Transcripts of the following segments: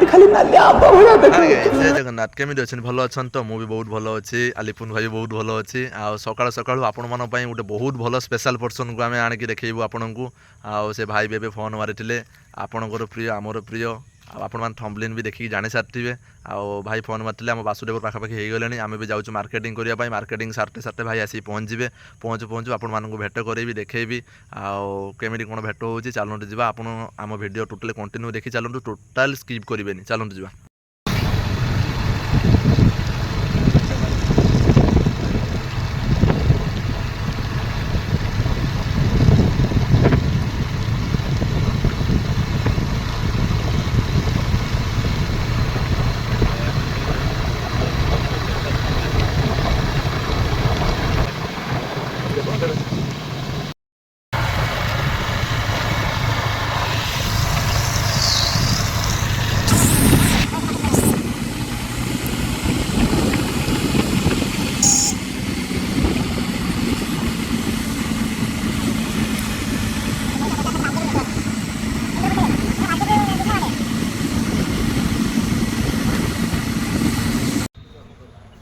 जय जगन्नाथ केमी अच्छे भल अच्छा तो मुझे बहुत भल अच्छी आलिपुन भाई बहुत भल अच्छी आ सका सका आपण मान गोटे बहुत भल स्पेशल पर्सन को आम आणिक देखू आपण को से भाई भी एवं फोन मारी आपणकर प्रिय आमर प्रिय आपण मैंने थम्बलिन भी देखिए जानी सारी भाई फोन मारते आम बासुदेव पाखापाखि हो गले आम भी जाऊँ मार्केटिंग करने मार्केटिंग सारते सारते भाई आसी पहुँचे पहुँचु पहुँचु आपण मानक भेट करेबी देखेबी आमी कौन भेट हो चलते जा आप आम भिडियो टोटाल कंटिन्यू देखी चलते टोटाल स्किप करेंगे चलते जा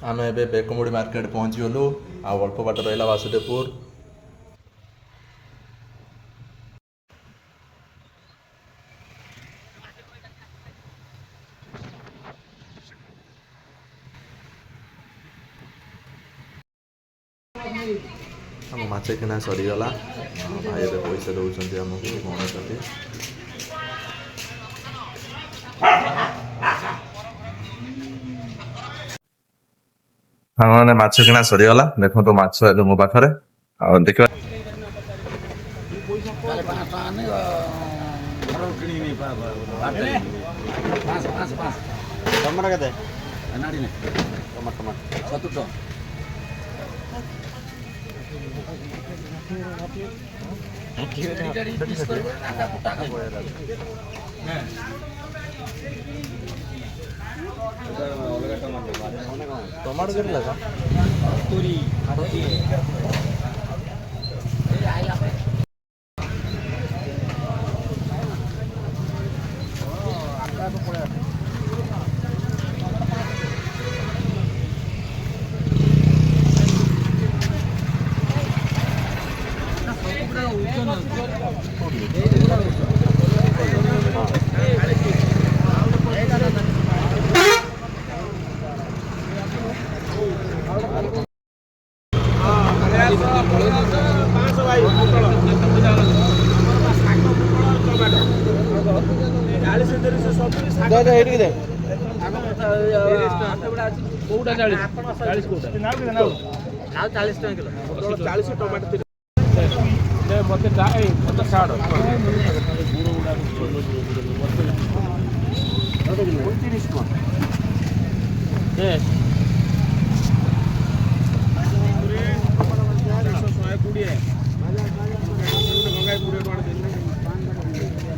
आम ए बेकमुड़ी मार्केट पहुँची गलु अल्प बाट रहा वासुदेवपुर आम माछ किना सरीगला भाई ए पैसा दौरान आमको गणुच्च मैंने माछ किना सरीगला देखो तो माछ मो पाखे देखा टमाटो के लगा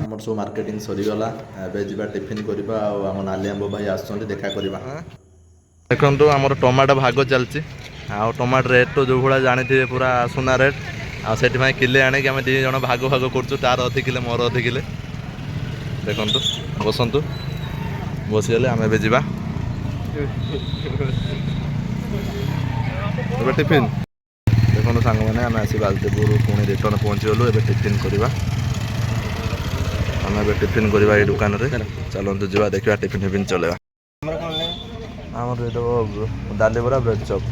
आमर सब मार्केटिंग सरीगला एबे जीवा टिफिन करबा आम नाली आंब भाई आसुँच देखा करबा देखु आमर टमाटो भाग चलती आ टमाटो रेट तो जो भाई जानी थे पूरा सुना रेट आठ किले आने आम दी जन भाग भाग कर तार अधे किले मोर अधे किले देखु बसतु बसीगले आम ए जा टिफिन देखो सांग मैंने आम आसी बालदेपुर पुणी रिटर्न पहुँची गलु ए टिफिन करवा आम ए टिफिन करवा ये दुकान रे चलते जा देखा टिफिन फिफिन चलेगा आम डाली बरा ब्रेड चप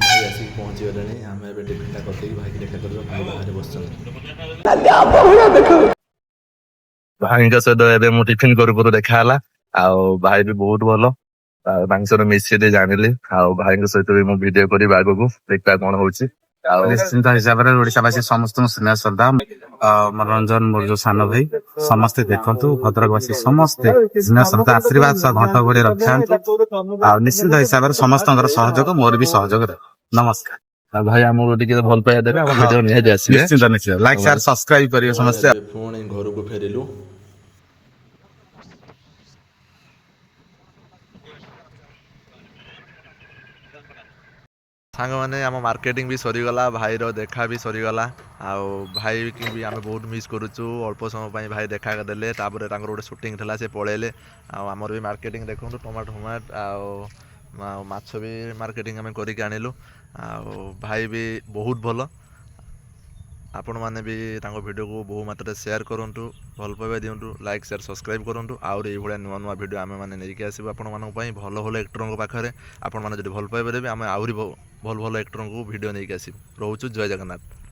भाई आसिक पहुँची गले आम ए टिफिन करते भाई देखा कर भाई बाहर बस भाई सहित मुझे टिफिन करू देखा भाई भी बहुत भल सहित मिसी जानिली भाई सहित भी मुझे भिडियो करी आग को देखा कौन हो निश्चिंत हिसाब से ओडावासी समस्त स्नेह श्रद्धा मनोरंजन मोर जो सान भाई समस्ते देखु भद्रकवासी समस्ते स्नेह श्रद्धा आशीर्वाद सह घंट घोड़े रक्षा निश्चिंत हिसाब से समस्त सहयोग मोर भी सहयोग नमस्कार भाई आम भल पाइबा देवे निश्चिंत निश्चित लाइक शेयर सब्सक्राइब करिए समस्ते पुणी घर को फेरिलु सांग मैंने आम मार्केटिंग भी सरीगला भाईर देखा भी सरीगला ଆଉ ଭାଇ କି ବି ଆମେ ବହୁତ ମିସ୍ କରୁଛୁ। ଅଳ୍ପ ସମୟ ପାଇଁ ଭାଇ ଦେଖା ଦେଲେ, ତାପରେ ତାଙ୍କର ଗୋଟେ ସୁଟିଂ ଥିଲା ସେ ପଳେଇଲେ। ଆଉ ଆମର ବି ମାର୍କେଟିଂ ଦେଖନ୍ତୁ, ଟମାଟୋ ଫମାଟ ଆଉ ମାଛ ବି ମାର୍କେଟିଂ ଆମେ କରିକି ଆଣିଲୁ। ଆଉ ଭାଇ ବି ବହୁତ ଭଲ। ଆପଣମାନେ ବି ତାଙ୍କ ଭିଡ଼ିଓକୁ ବହୁ ମାତ୍ରାରେ ସେୟାର କରନ୍ତୁ, ଭଲ ପାଇବା ଦିଅନ୍ତୁ, ଲାଇକ୍ ସେୟାର ସବସ୍କ୍ରାଇବ୍ କରନ୍ତୁ। ଆହୁରି ଏଇଭଳିଆ ନୂଆ ନୂଆ ଭିଡ଼ିଓ ଆମେମାନେ ନେଇକି ଆସିବୁ ଆପଣମାନଙ୍କ ପାଇଁ, ଭଲ ଭଲ ଆକ୍ଟରଙ୍କ ପାଖରେ। ଆପଣମାନେ ଯଦି ଭଲ ପାଇବା ଦେବେ ଆମେ ଆହୁରି ଭଲ ଭଲ ଆକ୍ଟରଙ୍କୁ ଭିଡ଼ିଓ ନେଇକି ଆସିବୁ। ରହୁଛୁ, ଜୟ ଜଗନ୍ନାଥ।